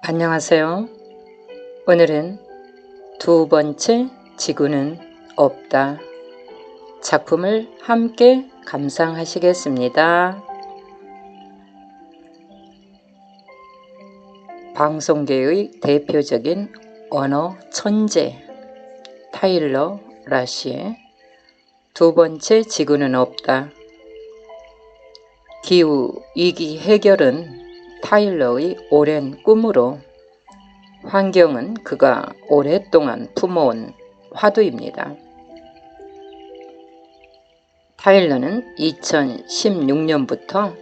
안녕하세요. 오늘은 두 번째 지구는 없다 작품을 함께 감상하시겠습니다. 방송계의 대표적인 언어 천재 타일러 라시의 두 번째 지구는 없다. 기후위기 해결은 타일러의 오랜 꿈으로 환경은 그가 오랫동안 품어온 화두입니다. 타일러는 2016년부터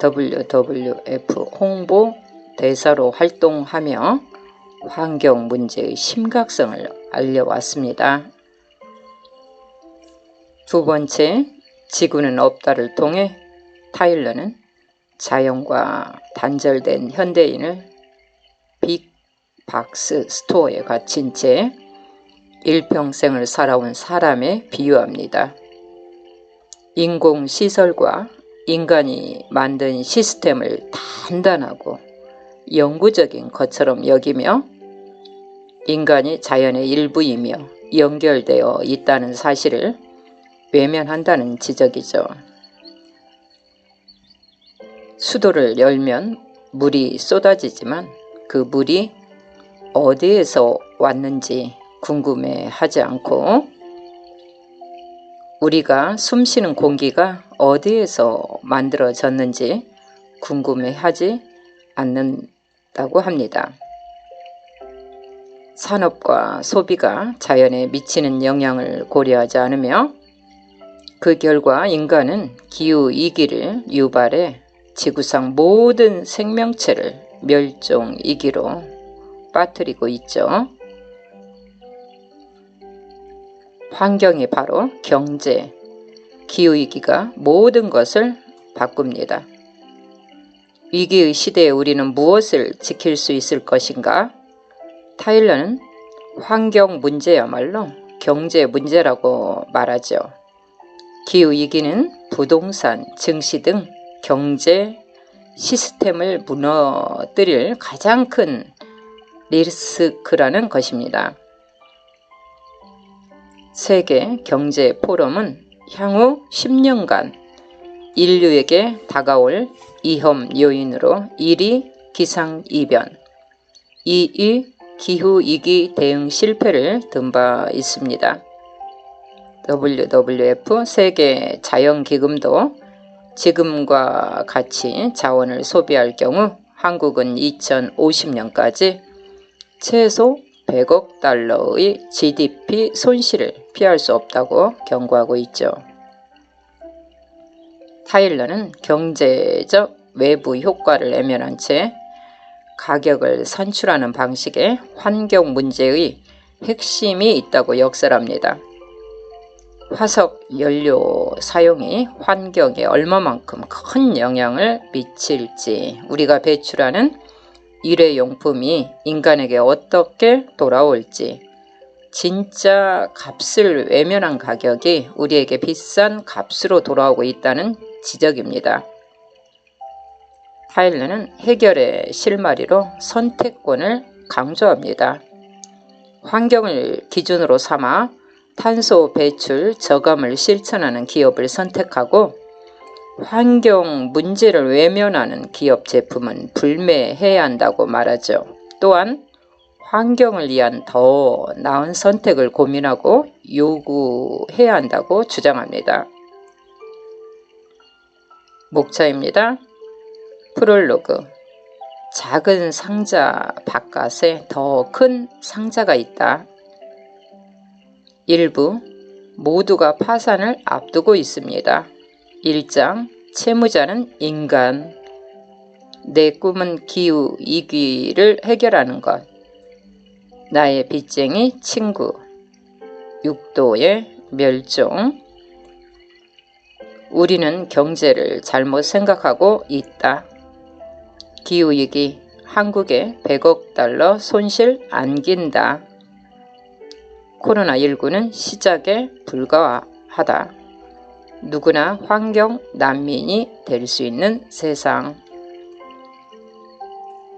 WWF 홍보 대사로 활동하며 환경 문제의 심각성을 알려왔습니다. 두 번째 지구는 없다를 통해 타일러는 자연과 단절된 현대인을 빅박스 스토어에 갇힌 채 일평생을 살아온 사람에 비유합니다. 인공시설과 인간이 만든 시스템을 단단하고 영구적인 것처럼 여기며 인간이 자연의 일부이며 연결되어 있다는 사실을 외면한다는 지적이죠. 수도를 열면 물이 쏟아지지만 그 물이 어디에서 왔는지 궁금해하지 않고 우리가 숨쉬는 공기가 어디에서 만들어졌는지 궁금해하지 않는다고 합니다. 산업과 소비가 자연에 미치는 영향을 고려하지 않으며 그 결과 인간은 기후위기를 유발해 지구상 모든 생명체를 멸종위기로 빠뜨리고 있죠. 환경이 바로 경제, 기후위기가 모든 것을 바꿉니다. 위기의 시대에 우리는 무엇을 지킬 수 있을 것인가? 타일러는 환경 문제야말로 경제 문제라고 말하죠. 기후위기는 부동산, 증시 등 경제 시스템을 무너뜨릴 가장 큰 리스크라는 것입니다. 세계 경제 포럼은 향후 10년간 인류에게 다가올 위험 요인으로 1위 기상이변, 2위 기후위기 대응 실패를 든 바 있습니다. WWF 세계 자연기금도 지금과 같이 자원을 소비할 경우 한국은 2050년까지 최소 100억 달러의 GDP 손실을 피할 수 없다고 경고하고 있죠. 타일러는 경제적 외부 효과를 외면한 채 가격을 산출하는 방식에 환경 문제의 핵심이 있다고 역설합니다. 화석 연료 사용이 환경에 얼마만큼 큰 영향을 미칠지, 우리가 배출하는 일회용품이 인간에게 어떻게 돌아올지, 진짜 값을 외면한 가격이 우리에게 비싼 값으로 돌아오고 있다는 지적입니다. 타일러는 해결의 실마리로 선택권을 강조합니다. 환경을 기준으로 삼아 탄소 배출 저감을 실천하는 기업을 선택하고 환경 문제를 외면하는 기업 제품은 불매해야 한다고 말하죠. 또한 환경을 위한 더 나은 선택을 고민하고 요구해야 한다고 주장합니다. 목차입니다. 프롤로그. 작은 상자 바깥에 더 큰 상자가 있다. 일부 모두가 파산을 앞두고 있습니다. 1장 채무자는 인간. 내 꿈은 기후위기를 해결하는 것. 나의 빚쟁이 친구. 6도의 멸종. 우리는 경제를 잘못 생각하고 있다. 기후위기, 한국에 100억 달러 손실 안긴다. 코로나19는 시작에 불과하다. 누구나 환경 난민이 될 수 있는 세상.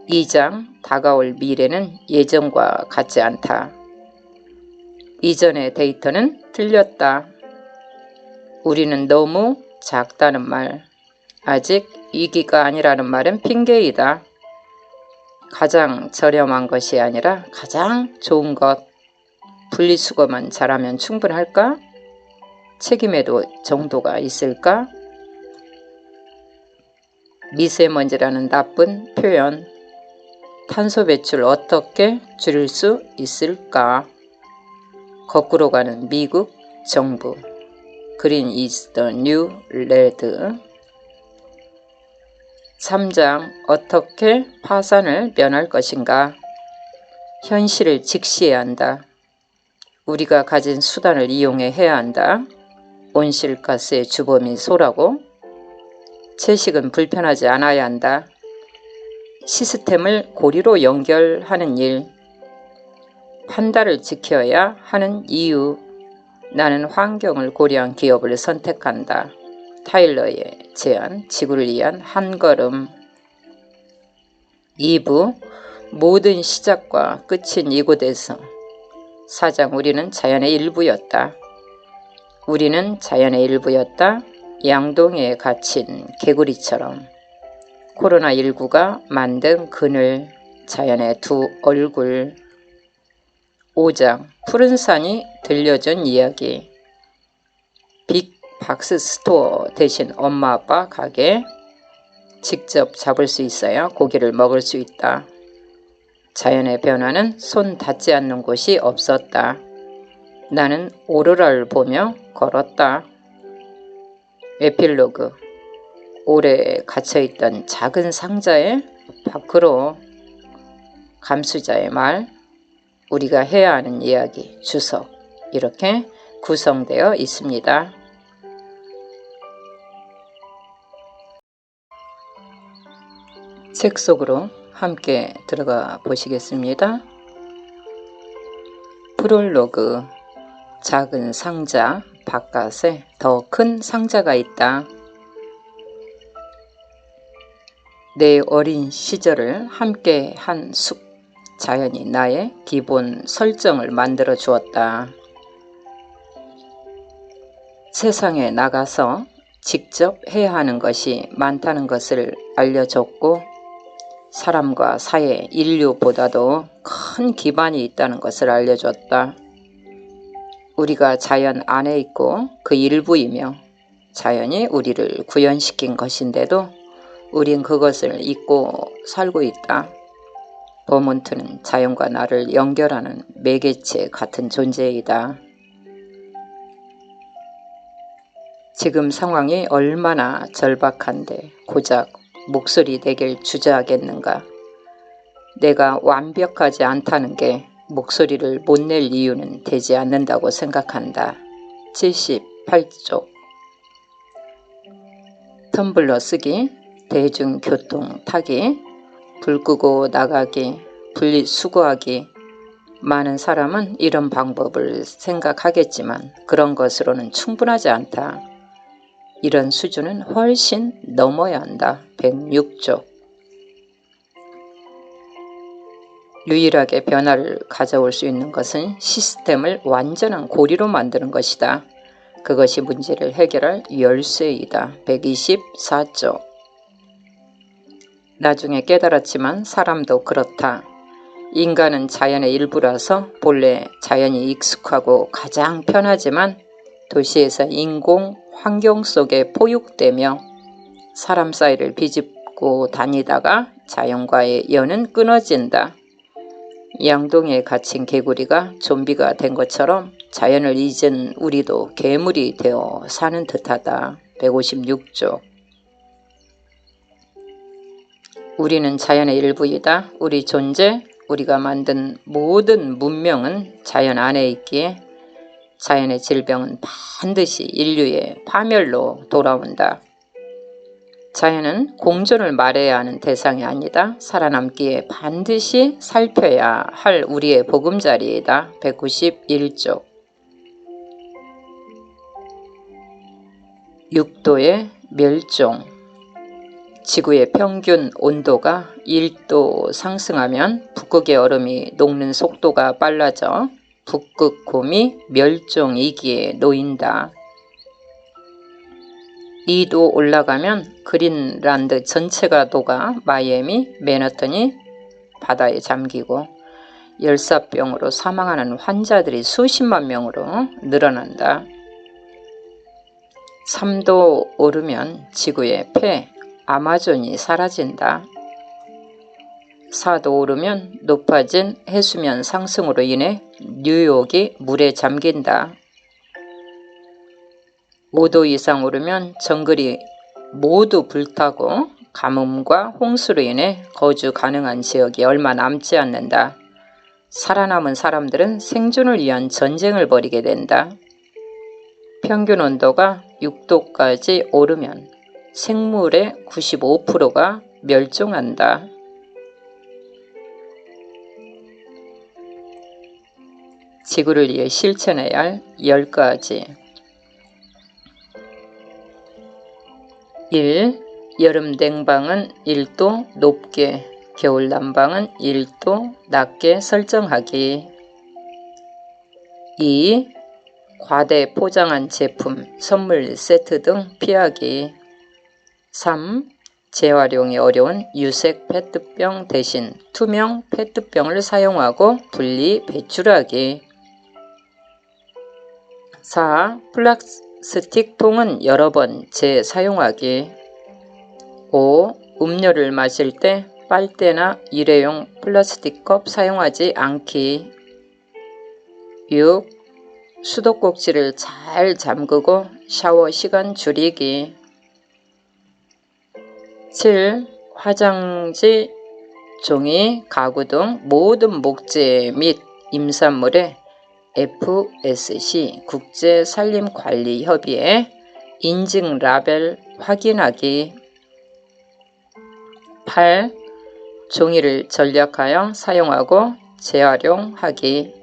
2장 다가올 미래는 예전과 같지 않다. 이전의 데이터는 틀렸다. 우리는 너무 작다는 말, 아직 위기가 아니라는 말은 핑계이다. 가장 저렴한 것이 아니라 가장 좋은 것, 분리수거만 잘하면 충분할까? 책임에도 정도가 있을까? 미세먼지라는 나쁜 표현, 탄소 배출 어떻게 줄일 수 있을까? 거꾸로 가는 미국 정부, Green is the new red. 3장 어떻게 파산을 면할 것인가? 현실을 직시해야 한다. 우리가 가진 수단을 이용해 해야 한다. 온실가스의 주범인 소라고. 채식은 불편하지 않아야 한다. 시스템을 고리로 연결하는 일. 판다를 지켜야 하는 이유. 나는 환경을 고려한 기업을 선택한다. 타일러의 제안, 지구를 위한 한 걸음. 2부, 모든 시작과 끝인 이곳에서. 4장, 우리는 자연의 일부였다. 우리는 자연의 일부였다. 양동이에 갇힌 개구리처럼. 코로나19가 만든 그늘, 자연의 두 얼굴. 5장, 푸른 산이 들려준 이야기. 빅박스 스토어 대신 엄마 아빠 가게. 직접 잡을 수 있어야 고기를 먹을 수 있다. 자연의 변화는 손 닿지 않는 곳이 없었다. 나는 오로라를 보며 걸었다. 에필로그. 오래 갇혀있던 작은 상자의 밖으로. 감수자의 말, 우리가 해야 하는 이야기, 주석. 이렇게 구성되어 있습니다. 책 속으로 함께 들어가 보시겠습니다. 프롤로그. 작은 상자 바깥에 더 큰 상자가 있다. 내 어린 시절을 함께 한 숲. 자연이 나의 기본 설정을 만들어 주었다. 세상에 나가서 직접 해야 하는 것이 많다는 것을 알려줬고, 사람과 사회, 인류보다도 큰 기반이 있다는 것을 알려줬다. 우리가 자연 안에 있고 그 일부이며 자연이 우리를 구현시킨 것인데도 우린 그것을 잊고 살고 있다. 버몬트는 자연과 나를 연결하는 매개체 같은 존재이다. 지금 상황이 얼마나 절박한데 고작 목소리 내길 주저하겠는가. 내가 완벽하지 않다는 게 목소리를 못 낼 이유는 되지 않는다고 생각한다. 78쪽. 텀블러 쓰기, 대중교통 타기, 불 끄고 나가기, 분리수거하기. 많은 사람은 이런 방법을 생각하겠지만 그런 것으로는 충분하지 않다. 이런 수준은 훨씬 넘어야 한다. 106쪽. 유일하게 변화를 가져올 수 있는 것은 시스템을 완전한 고리로 만드는 것이다. 그것이 문제를 해결할 열쇠이다. 124쪽. 나중에 깨달았지만 사람도 그렇다. 인간은 자연의 일부라서 본래 자연이 익숙하고 가장 편하지만 도시에서 인공 환경 속에 포육되며 사람 사이를 비집고 다니다가 자연과의 연은 끊어진다. 양동이에 갇힌 개구리가 좀비가 된 것처럼 자연을 잊은 우리도 괴물이 되어 사는 듯하다. 156쪽. 우리는 자연의 일부이다. 우리 존재, 우리가 만든 모든 문명은 자연 안에 있기에 자연의 질병은 반드시 인류의 파멸로 돌아온다. 자연은 공존을 말해야 하는 대상이 아니다. 살아남기에 반드시 살펴야 할 우리의 보금자리이다. 191쪽. 육도의 멸종. 지구의 평균 온도가 1도 상승하면 북극의 얼음이 녹는 속도가 빨라져 북극곰이 멸종 위기에 놓인다. 2도 올라가면 그린란드 전체가 녹아 마이애미, 맨하탄이 바다에 잠기고 열사병으로 사망하는 환자들이 수십만 명으로 늘어난다. 3도 오르면 지구의 폐 아마존이 사라진다. 4도 오르면 높아진 해수면 상승으로 인해 뉴욕이 물에 잠긴다. 5도 이상 오르면 정글이 모두 불타고 가뭄과 홍수로 인해 거주 가능한 지역이 얼마 남지 않는다. 살아남은 사람들은 생존을 위한 전쟁을 벌이게 된다. 평균 온도가 6도까지 오르면 생물의 95%가 멸종한다. 지구를 위해 실천해야 할 10가지. 1. 여름 냉방은 1도 높게, 겨울 난방은 1도 낮게 설정하기. 2. 과대 포장한 제품, 선물 세트 등 피하기. 3. 재활용이 어려운 유색 페트병 대신 투명 페트병을 사용하고 분리 배출하기. 4. 플라스틱 통은 여러 번 재사용하기. 5. 음료를 마실 때 빨대나 일회용 플라스틱 컵 사용하지 않기. 6. 수도꼭지를 잘 잠그고 샤워 시간 줄이기. 7. 화장지, 종이, 가구 등 모든 목재 및 임산물에 FSC 국제산림관리협의회 인증 라벨 확인하기. 8. 종이를 전략하여 사용하고 재활용하기.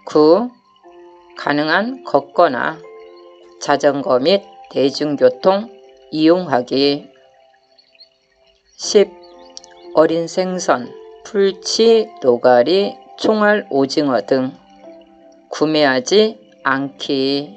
9. 가능한 걷거나 자전거 및 대중교통 이용하기. 10. 어린 생선, 풀치, 노가리, 총알 오징어 등 구매하지 않기.